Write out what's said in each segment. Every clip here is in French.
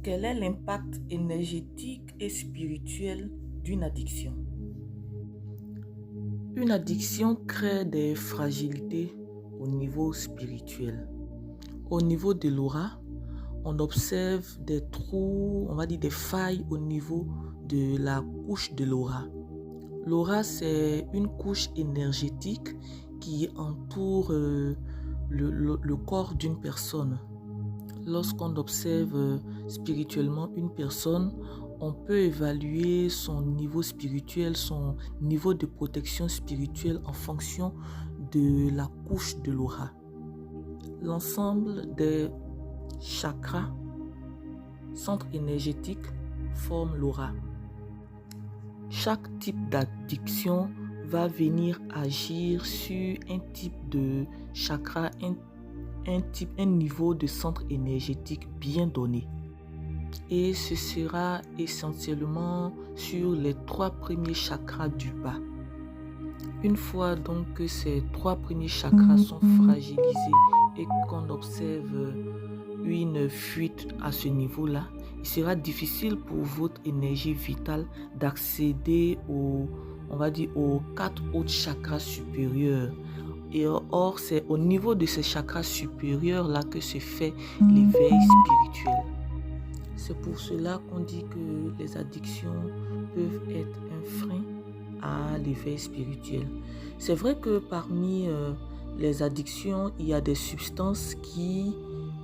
Quel est l'impact énergétique et spirituel d'une addiction? Une addiction crée des fragilités au niveau spirituel. Au niveau de l'aura, on observe des trous, on va dire des failles au niveau de la couche de l'aura. L'aura, c'est une couche énergétique qui entoure le corps d'une personne. Lorsqu'on observe spirituellement une personne, on peut évaluer son niveau spirituel, son niveau de protection spirituelle en fonction de la couche de l'aura. L'ensemble des chakras, centres énergétiques, forment l'aura. Chaque type d'addiction va venir agir sur un type de chakra, un niveau de centre énergétique bien donné. Et ce sera essentiellement sur les 3 premiers chakras du bas. Une fois donc que ces 3 premiers chakras sont fragilisés et qu'on observe une fuite à ce niveau-là, il sera difficile pour votre énergie vitale d'accéder aux 4 autres chakras supérieurs. Et or, c'est au niveau de ces chakras supérieurs là que se fait l'éveil spirituel. C'est pour cela qu'on dit que les addictions peuvent être un frein à l'éveil spirituel. C'est vrai que parmi les addictions, il y a des substances qui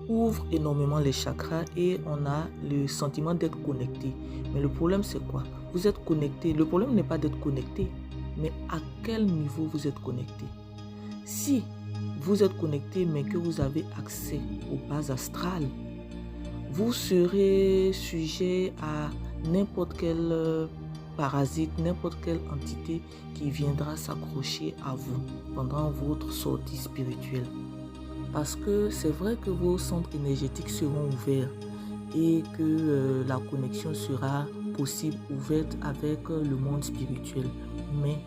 ouvrent énormément les chakras et on a le sentiment d'être connecté. Mais le problème, c'est quoi? Vous êtes connecté. Le problème n'est pas d'être connecté, mais à quel niveau vous êtes connecté? Si vous êtes connecté mais que vous avez accès aux bases astrales, vous serez sujet à n'importe quel parasite, n'importe quelle entité qui viendra s'accrocher à vous pendant votre sortie spirituelle. Parce que c'est vrai que vos centres énergétiques seront ouverts et que la connexion sera possible, ouverte avec le monde spirituel. Mais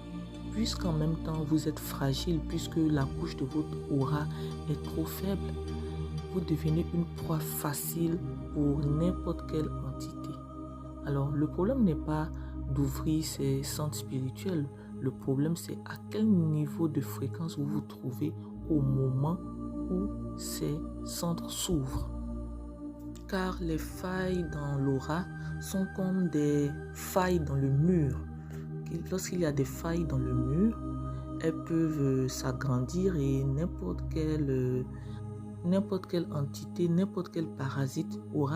puisqu'en même temps vous êtes fragile, puisque la couche de votre aura est trop faible, vous devenez une proie facile pour n'importe quelle entité. Alors le problème n'est pas d'ouvrir ces centres spirituels, le problème c'est à quel niveau de fréquence vous vous trouvez au moment où ces centres s'ouvrent. Car les failles dans l'aura sont comme des failles dans le mur. Lorsqu'il y a des failles dans le mur, elles peuvent s'agrandir et n'importe quelle entité, n'importe quel parasite aura